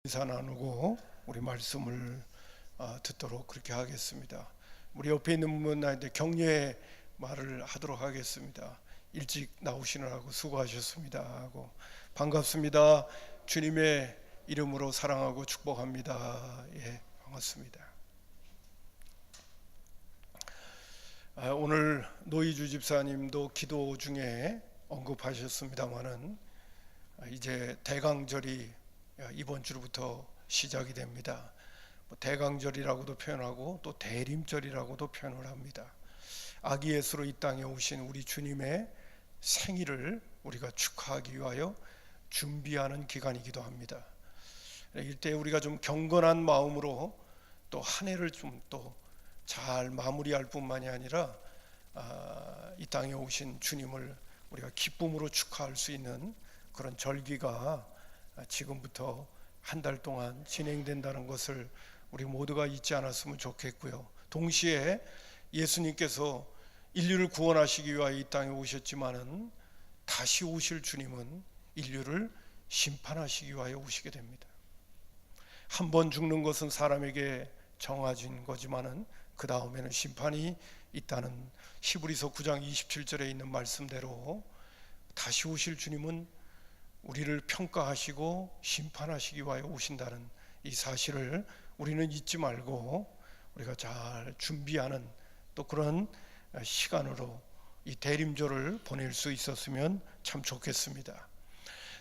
인사 나누고 우리 말씀을 듣도록 그렇게 하겠습니다. 우리 옆에 있는 분한테 격려의 말을 하도록 하겠습니다. 일찍 나오시느라고 수고하셨습니다 하고, 반갑습니다, 주님의 이름으로 사랑하고 축복합니다. 예, 반갑습니다. 오늘 노이주 집사님도 기도 중에 언급하셨습니다마는 이제 대강절이 이번 주부터 시작이 됩니다. 대강절이라고도 표현하고 또 대림절이라고도 표현을 합니다. 아기 예수로 이 땅에 오신 우리 주님의 생일을 우리가 축하하기 위하여 준비하는 기간이기도 합니다. 이때 우리가 좀 경건한 마음으로 또 한 해를 좀 또 잘 마무리할 뿐만이 아니라 이 땅에 오신 주님을 우리가 기쁨으로 축하할 수 있는 그런 절기가 지금부터 한 달 동안 진행된다는 것을 우리 모두가 잊지 않았으면 좋겠고요. 동시에 예수님께서 인류를 구원하시기 위하여 이 땅에 오셨지만은 다시 오실 주님은 인류를 심판하시기 위하여 오시게 됩니다. 한 번 죽는 것은 사람에게 정해진 거지만은 그 다음에는 심판이 있다는 히브리서 9장 27절에 있는 말씀대로 다시 오실 주님은 우리를 평가하시고 심판하시기 위하여 오신다는 이 사실을 우리는 잊지 말고 우리가 잘 준비하는 또 그런 시간으로 이 대림절을 보낼 수 있었으면 참 좋겠습니다.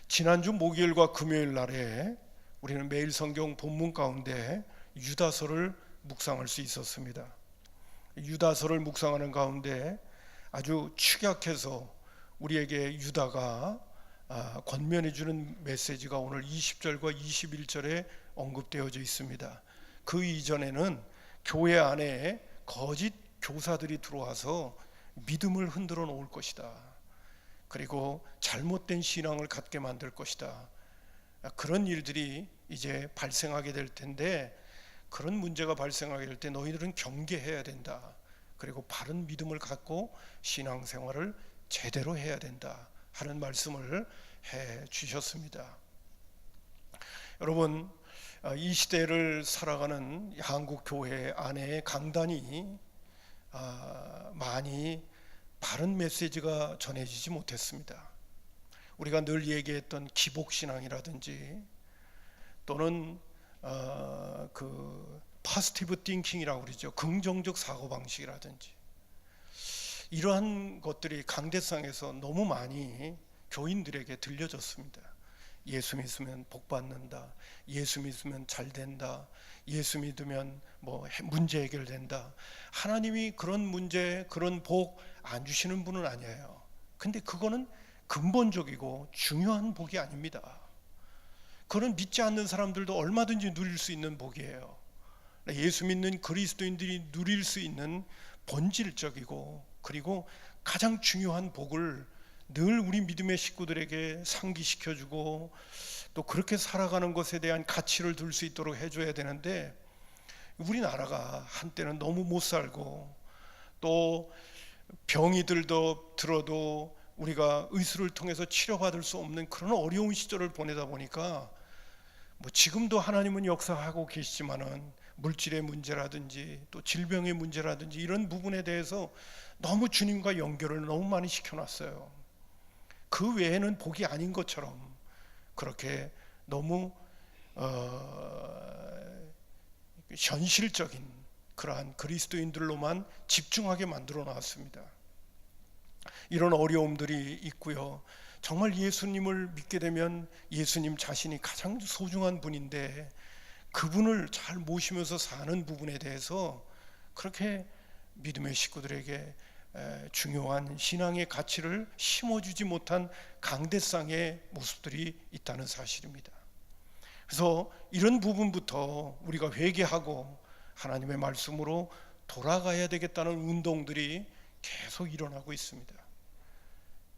지난주 목요일과 금요일 날에 우리는 매일 성경 본문 가운데 유다서를 묵상할 수 있었습니다. 유다서를 묵상하는 가운데 아주 축약해서 우리에게 유다가 권면해 주는 메시지가 오늘 20절과 21절에 언급되어져 있습니다. 그 이전에는 교회 안에 거짓 교사들이 들어와서 믿음을 흔들어 놓을 것이다. 그리고 잘못된 신앙을 갖게 만들 것이다. 그런 일들이 이제 발생하게 될 텐데, 그런 문제가 발생하게 될 때 너희들은 경계해야 된다. 그리고 바른 믿음을 갖고 신앙생활을 제대로 해야 된다 하는 말씀을 해 주셨습니다. 여러분, 이 시대를 살아가는 한국 교회 안에 강단이 많이 바른 메시지가 전해지지 못했습니다. 우리가 늘 얘기했던 기복신앙이라든지 또는 그 포지티브 띵킹이라고 그러죠. 긍정적 사고방식이라든지 이러한 것들이 강대상에서 너무 많이 교인들에게 들려졌습니다. 예수 믿으면 복 받는다. 예수 믿으면 잘 된다. 예수 믿으면 뭐 문제 해결된다. 하나님이 그런 문제, 그런 복 안 주시는 분은 아니에요. 근데 그거는 근본적이고 중요한 복이 아닙니다. 그런 믿지 않는 사람들도 얼마든지 누릴 수 있는 복이에요. 예수 믿는 그리스도인들이 누릴 수 있는 본질적이고 그리고 가장 중요한 복을 늘 우리 믿음의 식구들에게 상기시켜주고 또 그렇게 살아가는 것에 대한 가치를 둘 수 있도록 해줘야 되는데, 우리나라가 한때는 너무 못 살고 또 병이 들어도 우리가 의술을 통해서 치료받을 수 없는 그런 어려운 시절을 보내다 보니까 뭐 지금도 하나님은 역사하고 계시지만은 물질의 문제라든지 또 질병의 문제라든지 이런 부분에 대해서 너무 주님과 연결을 너무 많이 시켜놨어요. 그 외에는 복이 아닌 것처럼 그렇게 너무 현실적인 그러한 그리스도인들로만 집중하게 만들어 놨습니다. 이런 어려움들이 있고요. 정말 예수님을 믿게 되면 예수님 자신이 가장 소중한 분인데 그분을 잘 모시면서 사는 부분에 대해서 그렇게 믿음의 식구들에게 중요한 신앙의 가치를 심어주지 못한 강대상의 모습들이 있다는 사실입니다. 그래서 이런 부분부터 우리가 회개하고 하나님의 말씀으로 돌아가야 되겠다는 운동들이 계속 일어나고 있습니다.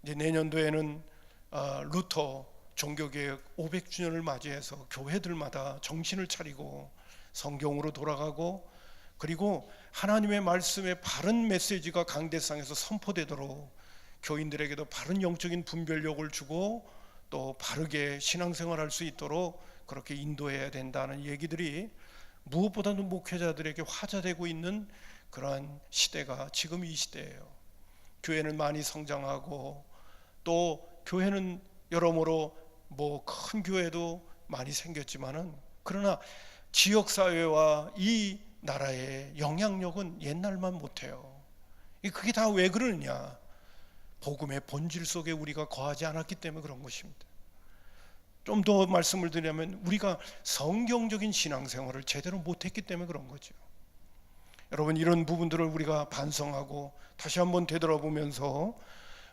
이제 내년도에는 루터 종교개혁 500주년을 맞이해서 교회들마다 정신을 차리고 성경으로 돌아가고 그리고 하나님의 말씀의 바른 메시지가 강대상에서 선포되도록 교인들에게도 바른 영적인 분별력을 주고 또 바르게 신앙생활할 수 있도록 그렇게 인도해야 된다는 얘기들이 무엇보다도 목회자들에게 화제되고 있는 그러한 시대가 지금 이 시대예요. 교회는 많이 성장하고 또 교회는 여러모로 뭐 큰 교회도 많이 생겼지만은 그러나 지역사회와 이 나라의 영향력은 옛날만 못해요. 그게 다 왜 그러느냐? 복음의 본질 속에 우리가 거하지 않았기 때문에 그런 것입니다. 좀 더 말씀을 드리면 우리가 성경적인 신앙생활을 제대로 못했기 때문에 그런 거죠. 여러분, 이런 부분들을 우리가 반성하고 다시 한번 되돌아보면서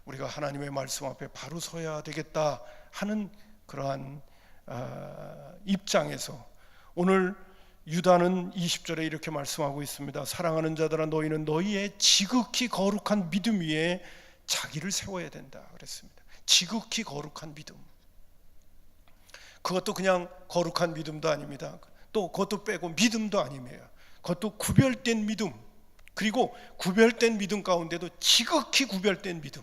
우리가 하나님의 말씀 앞에 바로 서야 되겠다 하는 그러한 입장에서 오늘 유다는 20절에 이렇게 말씀하고 있습니다. 사랑하는 자들아, 너희는 너희의 지극히 거룩한 믿음 위에 자기를 세워야 된다 그랬습니다. 지극히 거룩한 믿음. 그것도 그냥 거룩한 믿음도 아닙니다. 또 그것도 빼고 믿음도 아니에요. 그것도 구별된 믿음. 그리고 구별된 믿음 가운데도 지극히 구별된 믿음.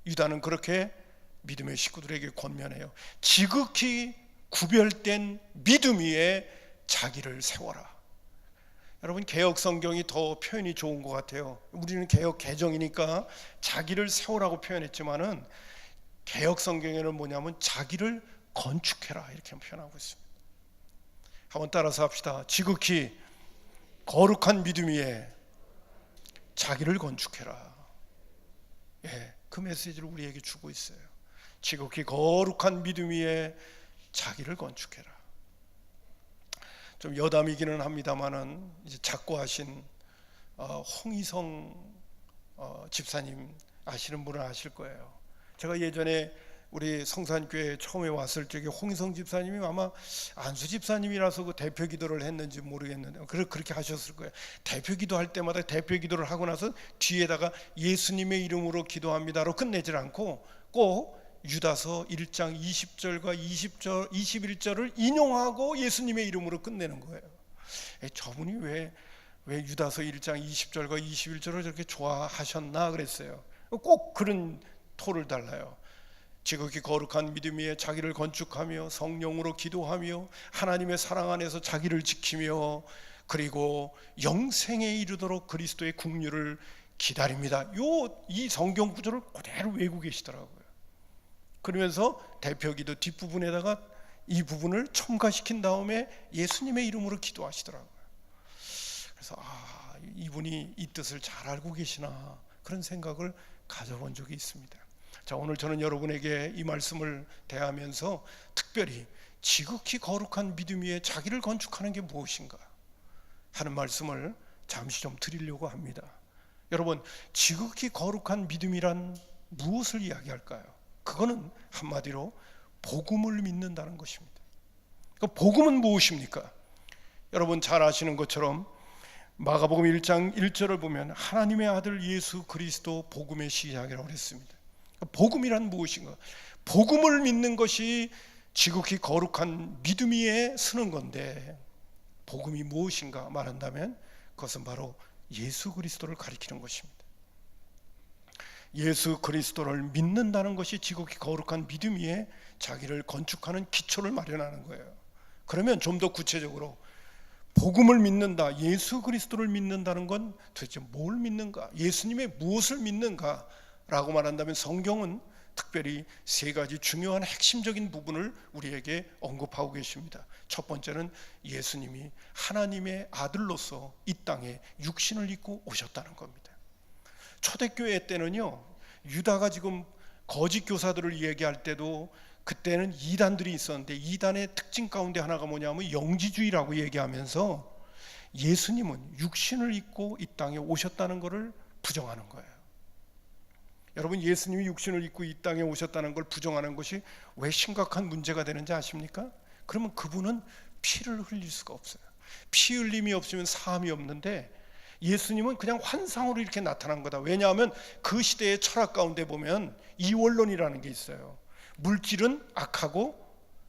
유다는 그렇게 믿음의 식구들에게 권면해요. 지극히 구별된 믿음 위에 자기를 세워라. 여러분, 개혁 성경이 더 표현이 좋은 것 같아요. 우리는 개혁 개정이니까 자기를 세우라고 표현했지만은 개혁 성경에는 뭐냐면 자기를 건축해라 이렇게 표현하고 있습니다. 한번 따라서 합시다. 지극히 거룩한 믿음 위에 자기를 건축해라. 예, 그 메시지를 우리에게 주고 있어요. 지극히 거룩한 믿음 위에 자기를 건축해라. 좀 여담이기는 합니다만은 이제 작고하신 홍희성 집사님 아시는 분은 아실 거예요. 제가 예전에 우리 성산교회 처음에 왔을 적에 홍희성 집사님이 아마 안수 집사님이라서 그 대표 기도를 했는지 모르겠는데 그렇게 하셨을 거예요. 대표 기도할 때마다 대표 기도를 하고 나서 뒤에다가 예수님의 이름으로 기도합니다로 끝내질 않고 꼭 유다서 1장 20절과 21절을 인용하고 예수님의 이름으로 끝내는 거예요. 저분이 왜 유다서 1장 20절과 21절을 저렇게 좋아하셨나 그랬어요. 꼭 그런 토를 달라요. 지극히 거룩한 믿음 위에 자기를 건축하며 성령으로 기도하며 하나님의 사랑 안에서 자기를 지키며 그리고 영생에 이르도록 그리스도의 국류를 기다립니다. 이 성경 구절을 그대로 외우고 계시더라고요. 그러면서 대표기도 뒷부분에다가 이 부분을 첨가시킨 다음에 예수님의 이름으로 기도하시더라고요. 그래서 이분이 이 뜻을 잘 알고 계시나 그런 생각을 가져본 적이 있습니다. 자, 오늘 저는 여러분에게 이 말씀을 대하면서 특별히 지극히 거룩한 믿음 위에 자기를 건축하는 게 무엇인가 하는 말씀을 잠시 좀 드리려고 합니다. 여러분, 지극히 거룩한 믿음이란 무엇을 이야기할까요? 그거는 한마디로 복음을 믿는다는 것입니다. 복음은 무엇입니까? 여러분 잘 아시는 것처럼 마가복음 1장 1절을 보면 하나님의 아들 예수 그리스도 복음의 시작이라고 했습니다. 복음이란 무엇인가? 복음을 믿는 것이 지극히 거룩한 믿음 위에 서는 건데 복음이 무엇인가 말한다면 그것은 바로 예수 그리스도를 가리키는 것입니다. 예수 그리스도를 믿는다는 것이 지극히 거룩한 믿음 위에 자기를 건축하는 기초를 마련하는 거예요. 그러면 좀 더 구체적으로 복음을 믿는다, 예수 그리스도를 믿는다는 건 도대체 뭘 믿는가? 예수님의 무엇을 믿는가? 라고 말한다면 성경은 특별히 세 가지 중요한 핵심적인 부분을 우리에게 언급하고 계십니다. 첫 번째는 예수님이 하나님의 아들로서 이 땅에 육신을 입고 오셨다는 겁니다. 초대교회 때는요, 유다가 지금 거짓 교사들을 얘기할 때도 그때는 이단들이 있었는데 이단의 특징 가운데 하나가 뭐냐면 영지주의라고 얘기하면서 예수님은 육신을 입고 이 땅에 오셨다는 것을 부정하는 거예요. 여러분, 예수님이 육신을 입고 이 땅에 오셨다는 걸 부정하는 것이 왜 심각한 문제가 되는지 아십니까? 그러면 그분은 피를 흘릴 수가 없어요. 피 흘림이 없으면 사함이 없는데 예수님은 그냥 환상으로 이렇게 나타난 거다. 왜냐하면 그 시대의 철학 가운데 보면 이원론이라는 게 있어요. 물질은 악하고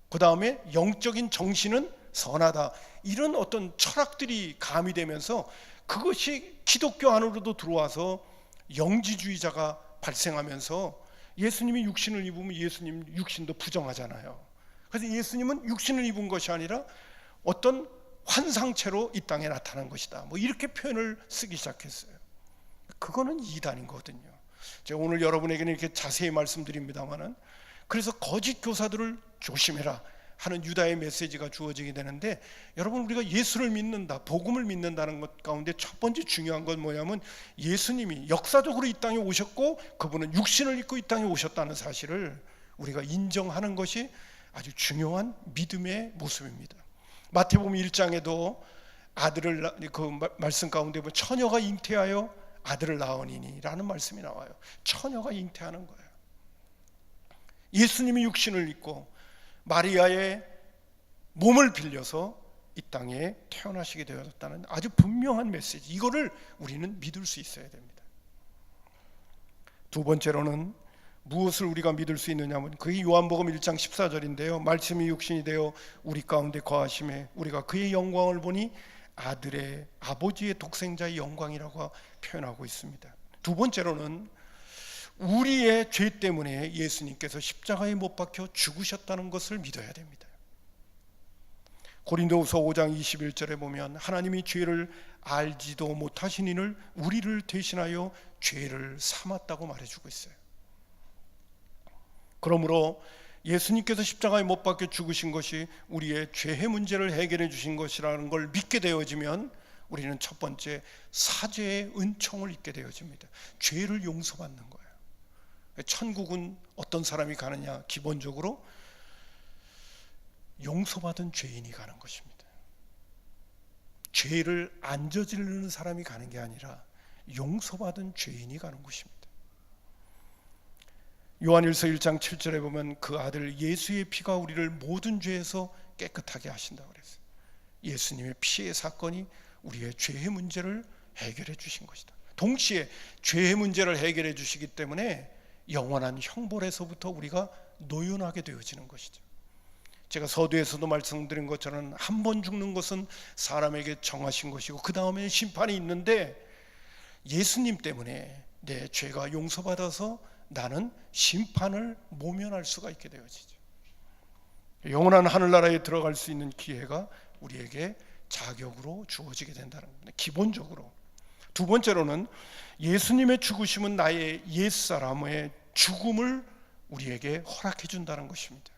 그 다음에 영적인 정신은 선하다. 이런 어떤 철학들이 가미되면서 그것이 기독교 안으로도 들어와서 영지주의자가 발생하면서 예수님이 육신을 입으면 예수님 육신도 부정하잖아요. 그래서 예수님은 육신을 입은 것이 아니라 어떤 환상체로 이 땅에 나타난 것이다, 뭐 이렇게 표현을 쓰기 시작했어요. 그거는 이단인 거거든요. 제가 오늘 여러분에게는 이렇게 자세히 말씀드립니다만은, 그래서 거짓 교사들을 조심해라 하는 유다의 메시지가 주어지게 되는데, 여러분, 우리가 예수를 믿는다, 복음을 믿는다는 것 가운데 첫 번째 중요한 건 뭐냐면, 예수님이 역사적으로 이 땅에 오셨고 그분은 육신을 입고 이 땅에 오셨다는 사실을 우리가 인정하는 것이 아주 중요한 믿음의 모습입니다. 마태복음 1장에도 아들을, 그 말씀 가운데 보면 처녀가 잉태하여 아들을 낳으니니 라는 말씀이 나와요. 처녀가 잉태하는 거예요. 예수님이 육신을 입고 마리아의 몸을 빌려서 이 땅에 태어나시게 되었다는 아주 분명한 메시지, 이거를 우리는 믿을 수 있어야 됩니다. 두 번째로는 무엇을 우리가 믿을 수 있느냐면, 그게 요한복음 1장 14절인데요 말씀이 육신이 되어 우리 가운데 거하심에 우리가 그의 영광을 보니 아들의, 아버지의 독생자의 영광이라고 표현하고 있습니다. 두 번째로는 우리의 죄 때문에 예수님께서 십자가에 못 박혀 죽으셨다는 것을 믿어야 됩니다. 고린도후서 5장 21절에 보면 하나님이 죄를 알지도 못하신 이를 우리를 대신하여 죄를 삼았다고 말해주고 있어요. 그러므로 예수님께서 십자가에 못 박혀 죽으신 것이 우리의 죄의 문제를 해결해 주신 것이라는 걸 믿게 되어지면 우리는 첫 번째 사죄의 은총을 입게 되어집니다. 죄를 용서받는 거예요. 천국은 어떤 사람이 가느냐? 기본적으로 용서받은 죄인이 가는 것입니다. 죄를 안 저지르는 사람이 가는 게 아니라 용서받은 죄인이 가는 곳입니다. 요한일서 1장 7절에 보면 그 아들 예수의 피가 우리를 모든 죄에서 깨끗하게 하신다고 그랬어요. 예수님의 피의 사건이 우리의 죄의 문제를 해결해 주신 것이다. 동시에 죄의 문제를 해결해 주시기 때문에 영원한 형벌에서부터 우리가 노연하게 되어지는 것이죠. 제가 서두에서도 말씀드린 것처럼 한 번 죽는 것은 사람에게 정하신 것이고 그 다음에 심판이 있는데, 예수님 때문에 내 죄가 용서받아서 나는 심판을 모면할 수가 있게 되어지죠. 영원한 하늘나라에 들어갈 수 있는 기회가 우리에게 자격으로 주어지게 된다는 겁니다. 기본적으로. 두 번째로는 예수님의 죽으심은 나의 옛사람의 죽음을 우리에게 허락해 준다는 것입니다.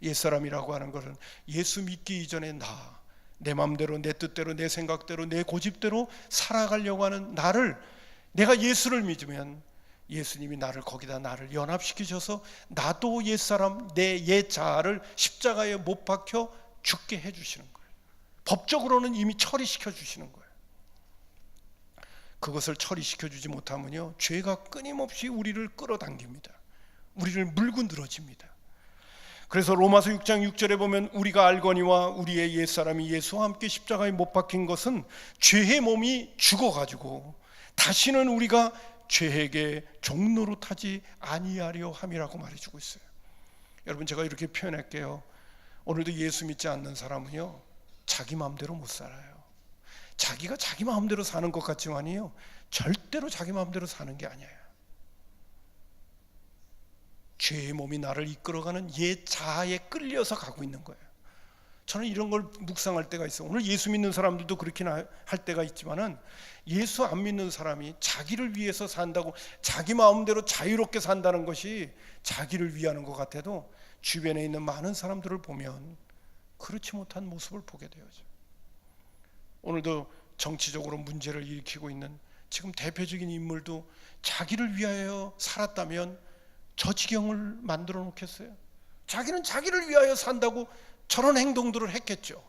옛사람이라고 하는 것은 예수 믿기 이전에 내 마음대로, 내 뜻대로, 내 생각대로, 내 고집대로 살아가려고 하는 나를, 내가 예수를 믿으면 예수님이 거기다 나를 연합시키셔서 나도 옛사람, 내 옛자아를 십자가에 못 박혀 죽게 해주시는 거예요. 법적으로는 이미 처리시켜 주시는 거예요. 그것을 처리시켜 주지 못하면요, 죄가 끊임없이 우리를 끌어당깁니다. 우리를 물고 늘어집니다. 그래서 로마서 6장 6절에 보면 우리가 알거니와 우리의 옛사람이 예수와 함께 십자가에 못 박힌 것은 죄의 몸이 죽어가지고 다시는 우리가 죄에게 종로로 타지 아니하려 함이라고 말해주고 있어요. 여러분, 제가 이렇게 표현할게요. 오늘도 예수 믿지 않는 사람은요, 자기 마음대로 못 살아요. 자기가 자기 마음대로 사는 것 같지만요, 절대로 자기 마음대로 사는 게 아니에요. 죄의 몸이 나를 이끌어가는 옛 자아에 끌려서 가고 있는 거예요. 저는 이런 걸 묵상할 때가 있어요. 오늘 예수 믿는 사람들도 그렇긴 할 때가 있지만은, 예수 안 믿는 사람이 자기를 위해서 산다고 자기 마음대로 자유롭게 산다는 것이 자기를 위하는 것 같아도 주변에 있는 많은 사람들을 보면 그렇지 못한 모습을 보게 되어죠. 오늘도 정치적으로 문제를 일으키고 있는 지금 대표적인 인물도 자기를 위하여 살았다면 저 지경을 만들어 놓겠어요? 자기는 자기를 위하여 산다고 저런 행동들을 했겠죠.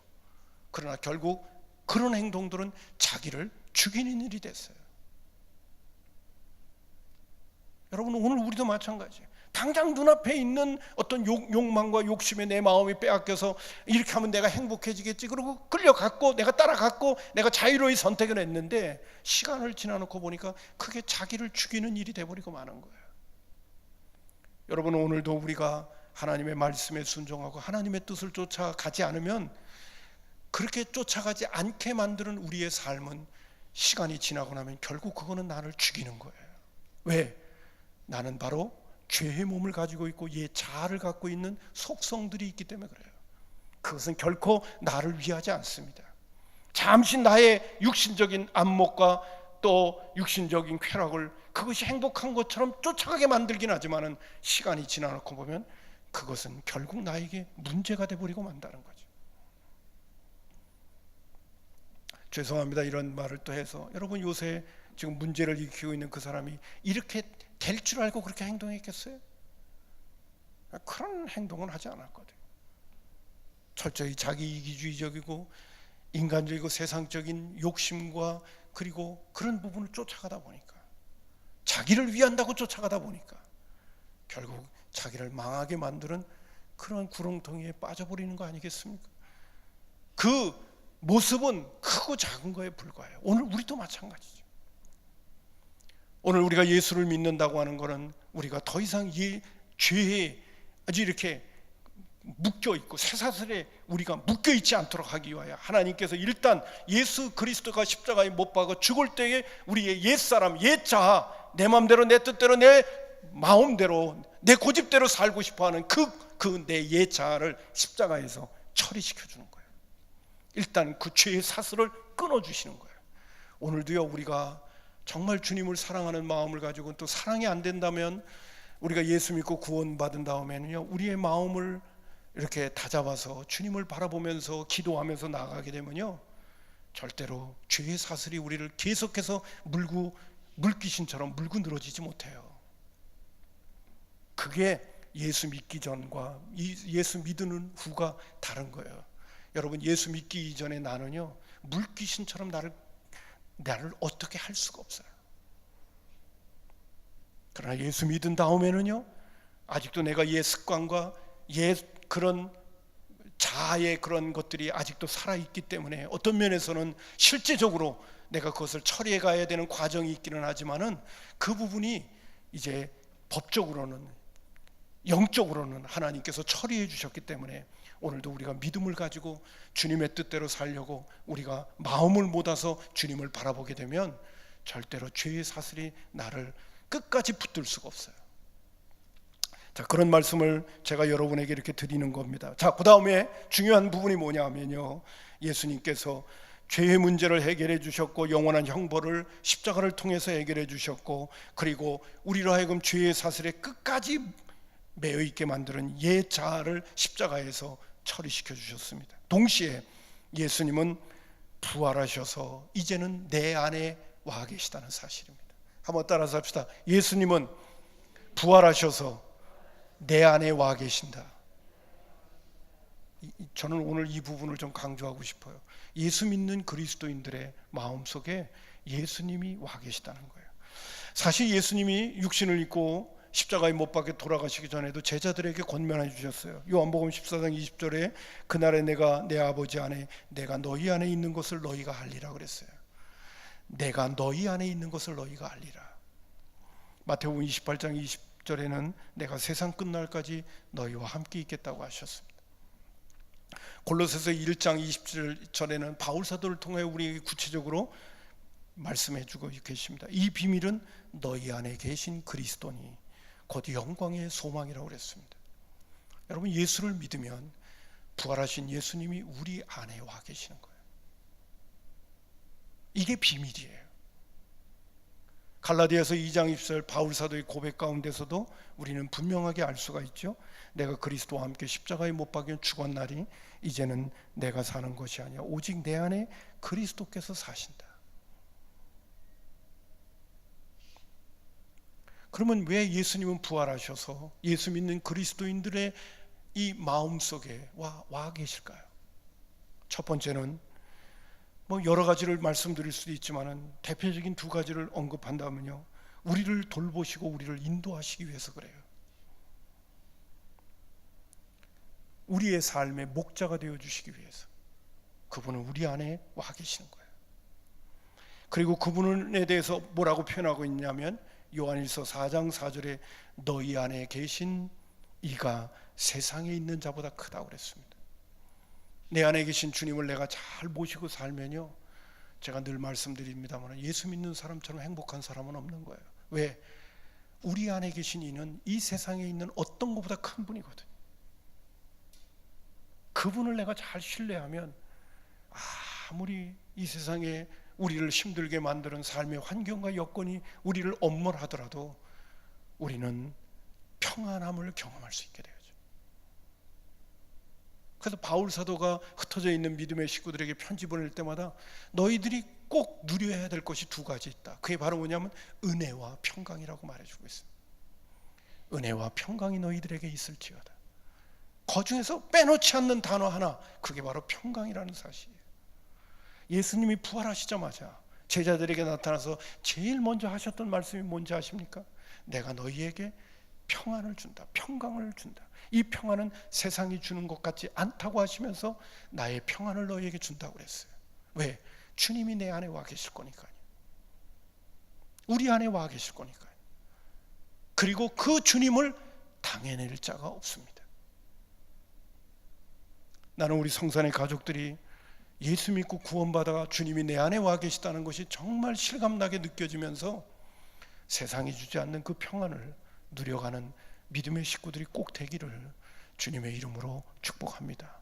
그러나 결국 그런 행동들은 자기를 죽이는 일이 됐어요. 여러분, 오늘 우리도 마찬가지예요. 당장 눈앞에 있는 어떤 욕망과 욕심에 내 마음이 빼앗겨서 이렇게 하면 내가 행복해지겠지, 그리고 끌려갔고 내가 따라갔고 내가 자유로이 선택을 했는데, 시간을 지나놓고 보니까 그게 자기를 죽이는 일이 돼버리고 마는 거예요. 여러분, 오늘도 우리가 하나님의 말씀에 순종하고 하나님의 뜻을 쫓아가지 않으면, 그렇게 쫓아가지 않게 만드는 우리의 삶은 시간이 지나고 나면 결국 그거는 나를 죽이는 거예요. 왜? 나는 바로 죄의 몸을 가지고 있고 옛 자아를 갖고 있는 속성들이 있기 때문에 그래요. 그것은 결코 나를 위하지 않습니다. 잠시 나의 육신적인 안목과 또 육신적인 쾌락을 그것이 행복한 것처럼 쫓아가게 만들긴 하지만은 시간이 지나놓고 보면 그것은 결국 나에게 문제가 돼버리고 만다는 거죠. 죄송합니다. 이런 말을 또 해서 여러분, 요새 지금 문제를 일으키고 있는 그 사람이 이렇게 될 줄 알고 그렇게 행동했겠어요? 그런 행동은 하지 않았거든요. 철저히 자기 이기주의적이고 인간적이고 세상적인 욕심과 그리고 그런 부분을 쫓아가다 보니까, 자기를 위한다고 쫓아가다 보니까 결국 자기를 망하게 만드는 그런 구렁텅이에 빠져버리는 거 아니겠습니까? 그 모습은 크고 작은 거에 불과해요. 오늘 우리도 마찬가지죠. 오늘 우리가 예수를 믿는다고 하는 것은 우리가 더 이상 죄에 아주 이렇게 묶여있고 쇠사슬에 우리가 묶여있지 않도록 하기 위하여 하나님께서 일단 예수 그리스도가 십자가에 못 박아 죽을 때에 우리의 옛사람, 옛자아, 내 마음대로 내 뜻대로 내 마음대로 내 고집대로 살고 싶어하는 그 내 옛자아를 십자가에서 처리시켜 주는 거예요. 일단 그 죄의 사슬을 끊어주시는 거예요. 오늘도요, 우리가 정말 주님을 사랑하는 마음을 가지고 또 사랑이 안 된다면, 우리가 예수 믿고 구원받은 다음에는요, 우리의 마음을 이렇게 다잡아서 주님을 바라보면서 기도하면서 나아가게 되면요, 절대로 죄의 사슬이 우리를 계속해서 물귀신처럼 물고 늘어지지 못해요. 그게 예수 믿기 전과 예수 믿는 후가 다른 거예요. 여러분, 예수 믿기 이전에 나는요, 물귀신처럼 나를 어떻게 할 수가 없어요. 그러나 예수 믿은 다음에는요, 아직도 내가 옛 습관과 옛 그런 자아의 그런 것들이 아직도 살아있기 때문에 어떤 면에서는 실제적으로 내가 그것을 처리해 가야 되는 과정이 있기는 하지만은 그 부분이 이제 법적으로는, 영적으로는 하나님께서 처리해 주셨기 때문에 오늘도 우리가 믿음을 가지고 주님의 뜻대로 살려고 우리가 마음을 모아서 주님을 바라보게 되면 절대로 죄의 사슬이 나를 끝까지 붙들 수가 없어요. 자, 그런 말씀을 제가 여러분에게 이렇게 드리는 겁니다. 자, 그 다음에 중요한 부분이 뭐냐면요, 예수님께서 죄의 문제를 해결해 주셨고 영원한 형벌을 십자가를 통해서 해결해 주셨고, 그리고 우리로 하여금 죄의 사슬에 끝까지 매여 있게 만드는 옛 자아를 십자가에서 처리시켜 주셨습니다. 동시에 예수님은 부활하셔서 이제는 내 안에 와 계시다는 사실입니다. 한번 따라서 합시다. 예수님은 부활하셔서 내 안에 와 계신다. 저는 오늘 이 부분을 좀 강조하고 싶어요. 예수 믿는 그리스도인들의 마음속에 예수님이 와 계시다는 거예요. 사실 예수님이 육신을 입고 십자가에 못 박혀 돌아가시기 전에도 제자들에게 권면해 주셨어요. 요한복음 14장 20절에 그날에 내가 내 아버지 안에, 내가 너희 안에 있는 것을 너희가 알리라 그랬어요. 내가 너희 안에 있는 것을 너희가 알리라. 마태복음 28장 20절에는 내가 세상 끝날까지 너희와 함께 있겠다고 하셨습니다. 골로새서 1장 20절에는 바울 사도를 통해 우리에게 구체적으로 말씀해 주고 계십니다. 이 비밀은 너희 안에 계신 그리스도니 곧 영광의 소망이라고 그랬습니다. 여러분, 예수를 믿으면 부활하신 예수님이 우리 안에 와 계시는 거예요. 이게 비밀이에요. 갈라디아서 2장 20절 바울 사도의 고백 가운데서도 우리는 분명하게 알 수가 있죠. 내가 그리스도와 함께 십자가에 못 박혀 죽은 날이 이제는 내가 사는 것이 아니야 오직 내 안에 그리스도께서 사신다. 그러면 왜 예수님은 부활하셔서 예수 믿는 그리스도인들의 이 마음속에 와 계실까요? 첫 번째는 여러 가지를 말씀드릴 수도 있지만은 대표적인 두 가지를 언급한다면요, 우리를 돌보시고 우리를 인도하시기 위해서 그래요. 우리의 삶의 목자가 되어 주시기 위해서 그분은 우리 안에 와 계시는 거예요. 그리고 그분에 대해서 뭐라고 표현하고 있냐면 요한일서 4장 4절에 너희 안에 계신 이가 세상에 있는 자보다 크다고 그랬습니다. 내 안에 계신 주님을 내가 잘 모시고 살면요, 제가 늘 말씀드립니다만 예수 믿는 사람처럼 행복한 사람은 없는 거예요. 왜? 우리 안에 계신 이는 이 세상에 있는 어떤 것보다 큰 분이거든요. 그분을 내가 잘 신뢰하면 아무리 이 세상에 우리를 힘들게 만드는 삶의 환경과 여건이 우리를 엄몰하더라도 우리는 평안함을 경험할 수 있게 되죠. 그래서 바울 사도가 흩어져 있는 믿음의 식구들에게 편지 보낼 때마다 너희들이 꼭 누려야 될 것이 두 가지 있다. 그게 바로 뭐냐면 은혜와 평강이라고 말해주고 있습니다. 은혜와 평강이 너희들에게 있을지어다. 그 중에서 빼놓지 않는 단어 하나, 그게 바로 평강이라는 사실이에요. 예수님이 부활하시자마자 제자들에게 나타나서 제일 먼저 하셨던 말씀이 뭔지 아십니까? 내가 너희에게 평안을 준다, 평강을 준다. 이 평안은 세상이 주는 것 같지 않다고 하시면서 나의 평안을 너희에게 준다고 그랬어요. 왜? 주님이 내 안에 와 계실 거니까요. 우리 안에 와 계실 거니까요. 그리고 그 주님을 당해낼 자가 없습니다. 나는 우리 성산의 가족들이 예수 믿고 구원받아 주님이 내 안에 와 계시다는 것이 정말 실감나게 느껴지면서 세상이 주지 않는 그 평안을 누려가는 믿음의 식구들이 꼭 되기를 주님의 이름으로 축복합니다.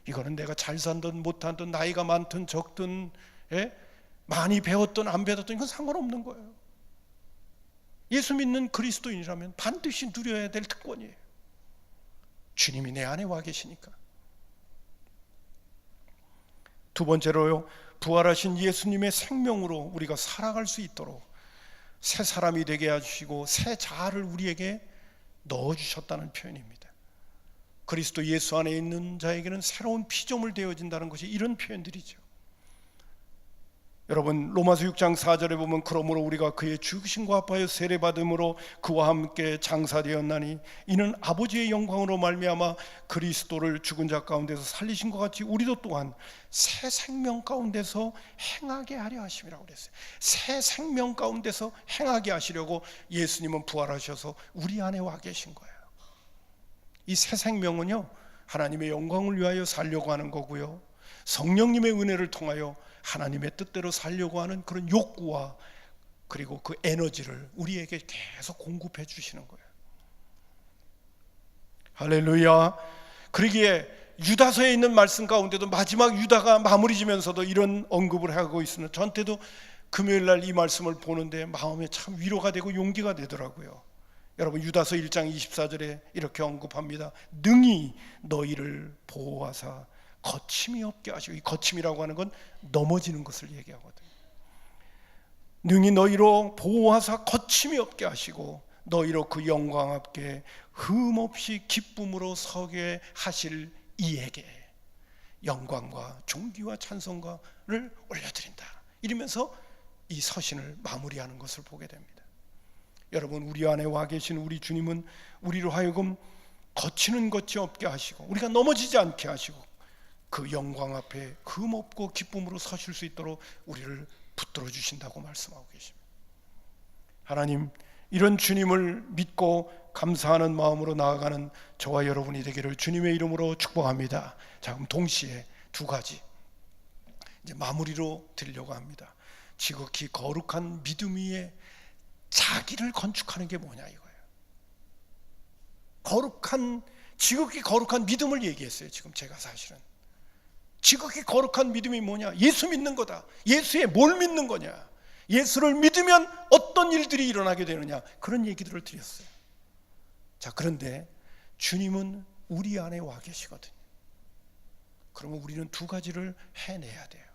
이거는 내가 잘 산든 못하든 나이가 많든 적든 많이 배웠든 안 배웠든 이건 상관없는 거예요. 예수 믿는 그리스도인이라면 반드시 누려야 될 특권이에요. 주님이 내 안에 와 계시니까. 두 번째로요, 부활하신 예수님의 생명으로 우리가 살아갈 수 있도록 새 사람이 되게 해주시고 새 자아를 우리에게 넣어주셨다는 표현입니다. 그리스도 예수 안에 있는 자에게는 새로운 피조물 되어진다는 것이 이런 표현들이죠. 여러분, 로마서 6장 4절에 보면 그러므로 우리가 그의 죽으심과 합하여 세례받음으로 그와 함께 장사되었나니 이는 아버지의 영광으로 말미암아 그리스도를 죽은 자 가운데서 살리신 것 같이 우리도 또한 새 생명 가운데서 행하게 하려 하심이라고 그랬어요. 새 생명 가운데서 행하게 하시려고 예수님은 부활하셔서 우리 안에 와 계신 거예요. 이 새 생명은요, 하나님의 영광을 위하여 살려고 하는 거고요, 성령님의 은혜를 통하여 하나님의 뜻대로 살려고 하는 그런 욕구와 그리고 그 에너지를 우리에게 계속 공급해 주시는 거예요. 할렐루야. 그러기에 유다서에 있는 말씀 가운데도 마지막 유다가 마무리 지면서도 이런 언급을 하고 있으면 저한테도 금요일 날 이 말씀을 보는데 마음에 참 위로가 되고 용기가 되더라고요. 여러분, 유다서 1장 24절에 이렇게 언급합니다. 능히 너희를 보호하사 거침이 없게 하시고, 이 거침이라고 하는 건 넘어지는 것을 얘기하거든요. 능히 너희로 보호하사 거침이 없게 하시고 너희로 그 영광 앞에 흠없이 기쁨으로 서게 하실 이에게 영광과 존귀와 찬송가를 올려드린다. 이러면서 이 서신을 마무리하는 것을 보게 됩니다. 여러분, 우리 안에 와 계신 우리 주님은 우리로 하여금 거치는 것이 없게 하시고 우리가 넘어지지 않게 하시고 그 영광 앞에 흠없고 기쁨으로 서실 수 있도록 우리를 붙들어 주신다고 말씀하고 계십니다. 하나님, 이런 주님을 믿고 감사하는 마음으로 나아가는 저와 여러분이 되기를 주님의 이름으로 축복합니다. 자, 그럼 동시에 두 가지 이제 마무리로 드리려고 합니다. 지극히 거룩한 믿음 위에 자기를 건축하는 게 뭐냐 이거예요. 지극히 거룩한 믿음을 얘기했어요. 지금 제가 사실은 지극히 거룩한 믿음이 뭐냐? 예수 믿는 거다. 예수에 뭘 믿는 거냐? 예수를 믿으면 어떤 일들이 일어나게 되느냐? 그런 얘기들을 드렸어요. 자, 그런데 주님은 우리 안에 와 계시거든요. 그러면 우리는 두 가지를 해내야 돼요.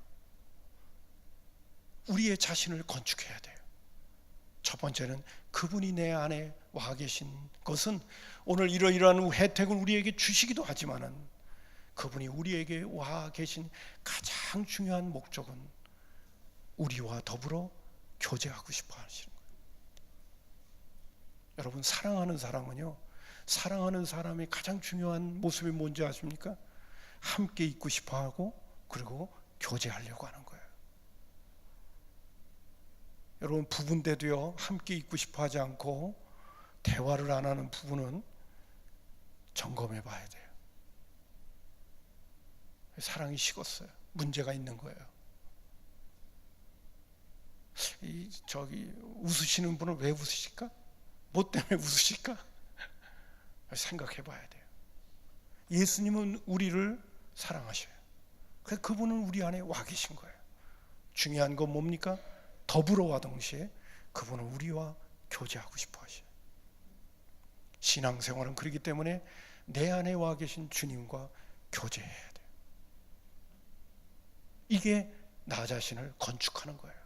우리의 자신을 건축해야 돼요. 첫 번째는 그분이 내 안에 와 계신 것은 오늘 이러이러한 혜택을 우리에게 주시기도 하지만은 그분이 우리에게 와 계신 가장 중요한 목적은 우리와 더불어 교제하고 싶어 하시는 거예요. 여러분, 사랑하는 사람은요, 사랑하는 사람의 가장 중요한 모습이 뭔지 아십니까? 함께 있고 싶어 하고 그리고 교제하려고 하는 거예요. 여러분, 부부인데도요, 함께 있고 싶어 하지 않고 대화를 안 하는 부부는 점검해 봐야 돼요. 사랑이 식었어요. 문제가 있는 거예요. 웃으시는 분은 왜 웃으실까? 뭐 때문에 웃으실까? 생각해 봐야 돼요. 예수님은 우리를 사랑하셔요. 그래서 그분은 우리 안에 와 계신 거예요. 중요한 건 뭡니까? 더불어와 동시에 그분은 우리와 교제하고 싶어 하셔요. 신앙생활은 그렇기 때문에 내 안에 와 계신 주님과 교제해야 돼요. 이게 나 자신을 건축하는 거예요.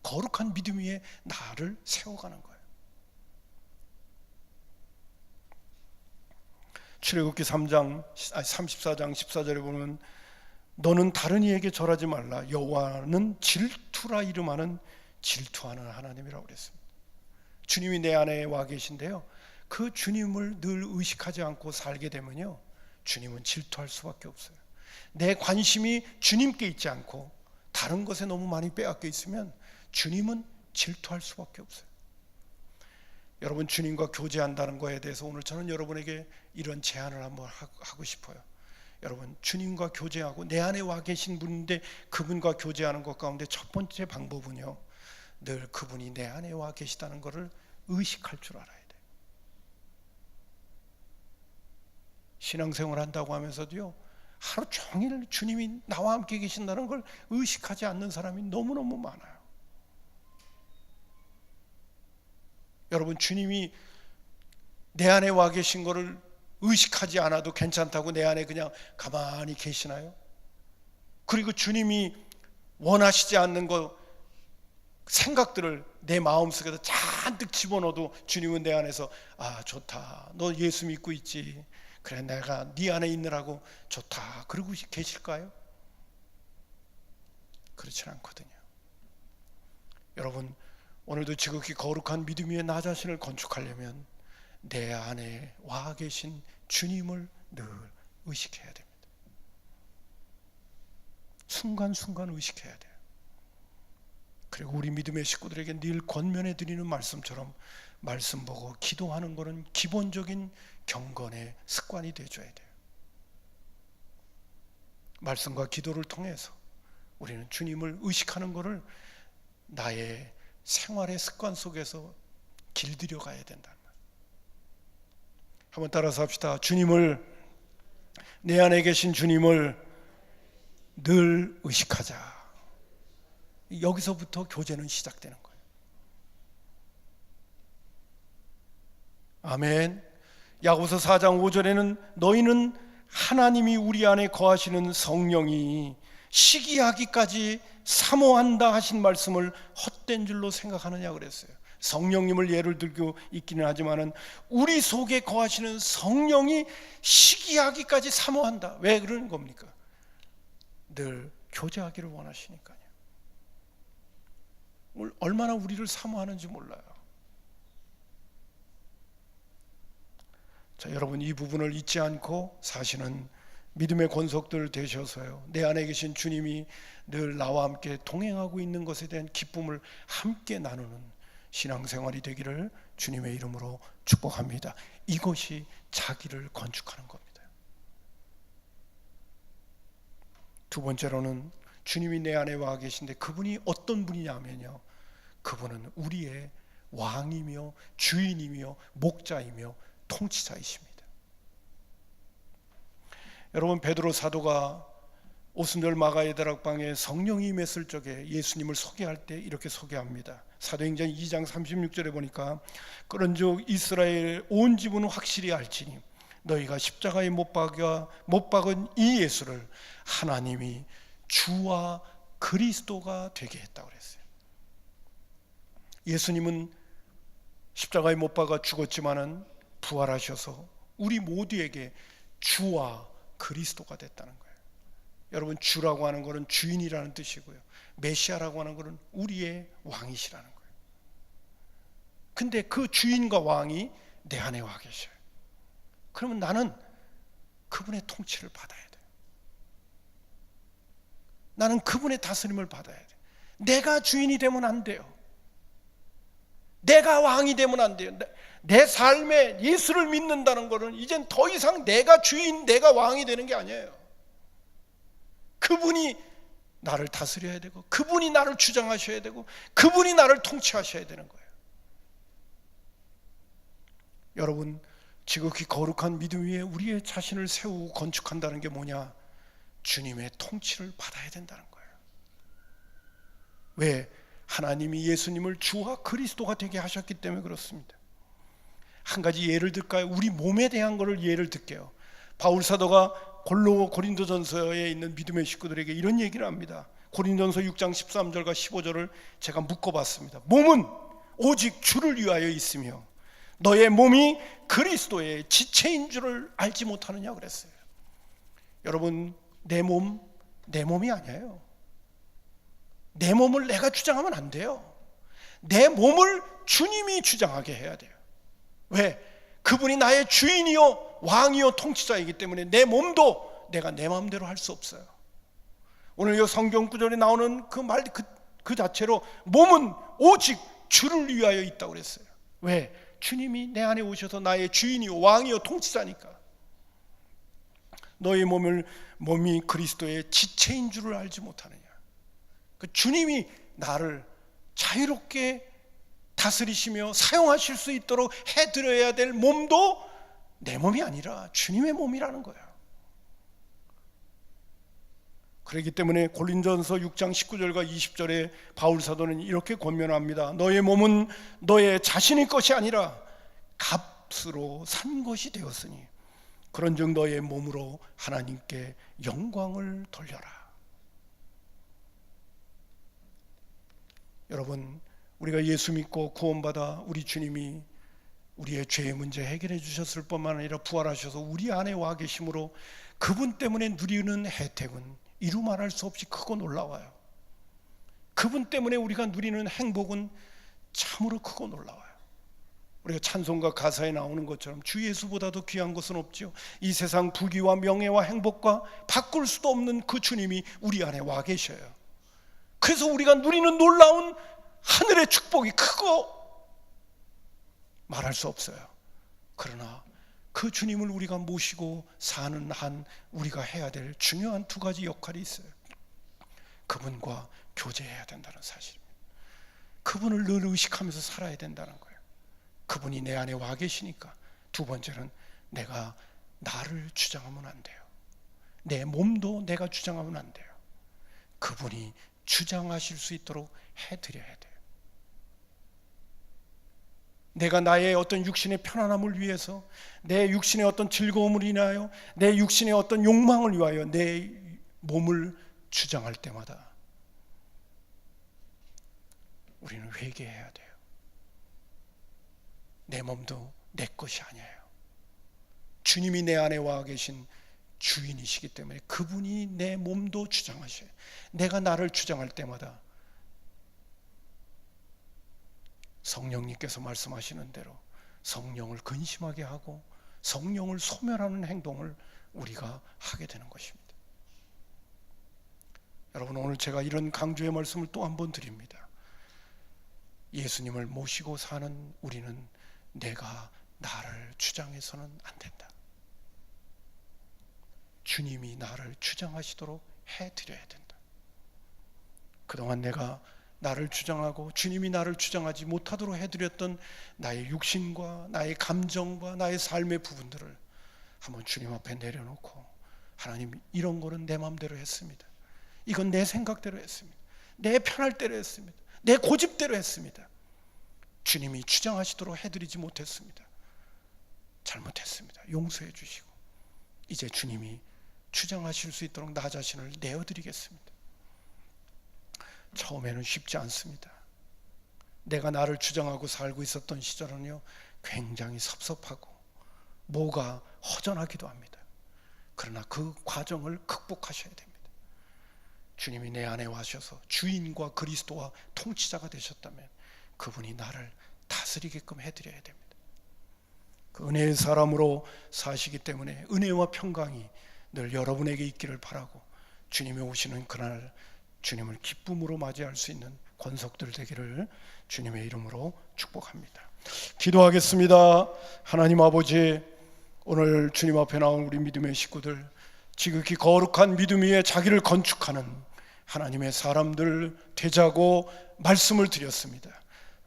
거룩한 믿음 위에 나를 세워가는 거예요. 출애굽기 34장 14절에 보면 너는 다른 이에게 절하지 말라. 여호와는 질투라 이름하는 질투하는 하나님이라고 그랬습니다. 주님이 내 안에 와 계신데요, 그 주님을 늘 의식하지 않고 살게 되면요, 주님은 질투할 수밖에 없어요. 내 관심이 주님께 있지 않고 다른 것에 너무 많이 빼앗겨 있으면 주님은 질투할 수밖에 없어요. 여러분, 주님과 교제한다는 것에 대해서 오늘 저는 여러분에게 이런 제안을 한번 하고 싶어요. 여러분, 주님과 교제하고 내 안에 와 계신 분인데 그분과 교제하는 것 가운데 첫 번째 방법은요, 늘 그분이 내 안에 와 계시다는 것을 의식할 줄 알아야 돼요. 신앙생활 한다고 하면서도요, 하루 종일 주님이 나와 함께 계신다는 걸 의식하지 않는 사람이 너무너무 많아요. 여러분, 주님이 내 안에 와 계신 것을 의식하지 않아도 괜찮다고 내 안에 그냥 가만히 계시나요? 그리고 주님이 원하시지 않는 것, 생각들을 내 마음속에서 잔뜩 집어넣어도 주님은 내 안에서 아, 좋다, 너 예수 믿고 있지, 그래 내가 네 안에 있느라고 좋다, 그러고 계실까요? 그렇진 않거든요. 여러분, 오늘도 지극히 거룩한 믿음 위에 나 자신을 건축하려면 내 안에 와 계신 주님을 늘 의식해야 됩니다. 순간순간 의식해야 돼요. 그리고 우리 믿음의 식구들에게 늘 권면해 드리는 말씀처럼 말씀 보고 기도하는 것은 기본적인 경건의 습관이 되어줘야 돼요. 말씀과 기도를 통해서 우리는 주님을 의식하는 것을 나의 생활의 습관 속에서 길들여 가야 된다. 한번 따라서 합시다. 주님을, 내 안에 계신 주님을 늘 의식하자. 여기서부터 교제는 시작되는 거예요. 아멘. 야고보서 4장 5절에는 너희는 하나님이 우리 안에 거하시는 성령이 시기하기까지 사모한다 하신 말씀을 헛된 줄로 생각하느냐 그랬어요. 성령님을 예를 들고 있기는 하지만은 우리 속에 거하시는 성령이 시기하기까지 사모한다. 왜 그러는 겁니까? 늘 교제하기를 원하시니까요. 얼마나 우리를 사모하는지 몰라요. 자, 여러분, 이 부분을 잊지 않고 사시는 믿음의 권속들 되셔서요, 내 안에 계신 주님이 늘 나와 함께 동행하고 있는 것에 대한 기쁨을 함께 나누는 신앙생활이 되기를 주님의 이름으로 축복합니다. 이것이 자기를 건축하는 겁니다. 두 번째로는 주님이 내 안에 와 계신데 그분이 어떤 분이냐면요, 그분은 우리의 왕이며 주인이며 목자이며 통치자이십니다. 여러분, 베드로 사도가 오순절 마가의 다락방에 성령이 임했을 적에 예수님을 소개할 때 이렇게 소개합니다. 사도행전 2장 36절에 보니까 그런즉 이스라엘 온 집은 확실히 알지니 너희가 십자가에 못 박은 이 예수를 하나님이 주와 그리스도가 되게 했다고 그랬어요. 예수님은 십자가에 못 박아 죽었지만은 부활하셔서 우리 모두에게 주와 그리스도가 됐다는 거예요. 여러분, 주라고 하는 것은 주인이라는 뜻이고요, 메시아라고 하는 것은 우리의 왕이시라는 거예요. 근데 그 주인과 왕이 내 안에 와 계셔요. 그러면 나는 그분의 통치를 받아야 돼요. 나는 그분의 다스림을 받아야 돼요. 내가 주인이 되면 안 돼요. 내가 왕이 되면 안 돼요. 내 삶에 예수를 믿는다는 것은 이젠 더 이상 내가 주인, 내가 왕이 되는 게 아니에요. 그분이 나를 다스려야 되고, 그분이 나를 주장하셔야 되고, 그분이 나를 통치하셔야 되는 거예요. 여러분, 지극히 거룩한 믿음 위에 우리의 자신을 세우고 건축한다는 게 뭐냐? 주님의 통치를 받아야 된다는 거예요. 왜? 하나님이 예수님을 주와 그리스도가 되게 하셨기 때문에 그렇습니다. 한 가지 예를 들까요? 우리 몸에 대한 것을 예를 들게요. 바울 사도가 고린도전서에 있는 믿음의 식구들에게 이런 얘기를 합니다. 고린도전서 6장 13절과 15절을 제가 묶어봤습니다. 몸은 오직 주를 위하여 있으며 너의 몸이 그리스도의 지체인 줄을 알지 못하느냐 그랬어요. 여러분, 내 몸이 아니에요. 내 몸을 내가 주장하면 안 돼요. 내 몸을 주님이 주장하게 해야 돼요. 왜? 그분이 나의 주인이요 왕이요 통치자이기 때문에 내 몸도 내가 내 마음대로 할 수 없어요. 오늘 이 성경 구절에 나오는 그 말 그 자체로 몸은 오직 주를 위하여 있다고 그랬어요. 왜? 주님이 내 안에 오셔서 나의 주인이요 왕이요 통치자니까. 너의 몸이 그리스도의 지체인 줄을 알지 못하느냐. 그 주님이 나를 자유롭게 다스리시며 사용하실 수 있도록 해드려야 될 몸도 내 몸이 아니라 주님의 몸이라는 거예요. 그렇기 때문에 고린도전서 6장 19절과 20절에 바울 사도는 이렇게 권면합니다. 너의 몸은 너의 자신의 것이 아니라 값으로 산 것이 되었으니 그런즉 너의 몸으로 하나님께 영광을 돌려라. 여러분, 우리가 예수 믿고 구원받아 우리 주님이 우리의 죄의 문제 해결해 주셨을 뿐만 아니라 부활하셔서 우리 안에 와 계심으로 그분 때문에 누리는 혜택은 이루 말할 수 없이 크고 놀라워요. 그분 때문에 우리가 누리는 행복은 참으로 크고 놀라워요. 우리가 찬송가 가사에 나오는 것처럼 주 예수보다도 귀한 것은 없죠. 이 세상 부귀와 명예와 행복과 바꿀 수도 없는 그 주님이 우리 안에 와 계셔요. 그래서 우리가 누리는 놀라운 하늘의 축복이 크고 말할 수 없어요. 그러나 그 주님을 우리가 모시고 사는 한 우리가 해야 될 중요한 두 가지 역할이 있어요. 그분과 교제해야 된다는 사실입니다. 그분을 늘 의식하면서 살아야 된다는 거예요. 그분이 내 안에 와 계시니까. 두 번째는 내가 나를 주장하면 안 돼요. 내 몸도 내가 주장하면 안 돼요. 그분이 주장하실 수 있도록 해드려야 돼요. 내가 나의 어떤 육신의 편안함을 위해서, 내 육신의 어떤 즐거움을 인하여, 내 육신의 어떤 욕망을 위하여 내 몸을 주장할 때마다 우리는 회개해야 돼요. 내 몸도 내 것이 아니에요. 주님이 내 안에 와 계신 주인이시기 때문에 그분이 내 몸도 주장하셔요. 내가 나를 주장할 때마다 성령님께서 말씀하시는 대로 성령을 근심하게 하고 성령을 소멸하는 행동을 우리가 하게 되는 것입니다. 여러분, 오늘 제가 이런 강조의 말씀을 또 한 번 드립니다. 예수님을 모시고 사는 우리는 내가 나를 주장해서는 안 된다. 주님이 나를 주장하시도록 해드려야 된다. 그동안 내가 나를 주장하고 주님이 나를 주장하지 못하도록 해드렸던 나의 육신과 나의 감정과 나의 삶의 부분들을 한번 주님 앞에 내려놓고, 하나님, 이런 거는 내 마음대로 했습니다. 이건 내 생각대로 했습니다. 내 편할 대로 했습니다. 내 고집대로 했습니다. 주님이 주장하시도록 해드리지 못했습니다. 잘못했습니다. 용서해 주시고 이제 주님이 주장하실 수 있도록 나 자신을 내어드리겠습니다. 처음에는 쉽지 않습니다. 내가 나를 주장하고 살고 있었던 시절은요, 굉장히 섭섭하고 뭐가 허전하기도 합니다. 그러나 그 과정을 극복하셔야 됩니다. 주님이 내 안에 와셔서 주인과 그리스도와 통치자가 되셨다면 그분이 나를 다스리게끔 해드려야 됩니다. 그 은혜의 사람으로 사시기 때문에 은혜와 평강이 늘 여러분에게 있기를 바라고, 주님이 오시는 그날 주님을 기쁨으로 맞이할 수 있는 권속들 되기를 주님의 이름으로 축복합니다. 기도하겠습니다. 하나님 아버지, 오늘 주님 앞에 나온 우리 믿음의 식구들, 지극히 거룩한 믿음 위에 자기를 건축하는 하나님의 사람들 되자고 말씀을 드렸습니다.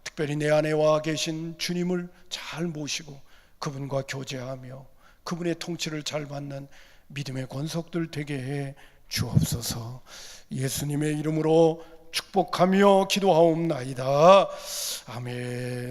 특별히 내 안에 와 계신 주님을 잘 모시고 그분과 교제하며 그분의 통치를 잘 받는 믿음의 권속들 되게 해 주옵소서. 예수님의 이름으로 축복하며 기도하옵나이다. 아멘.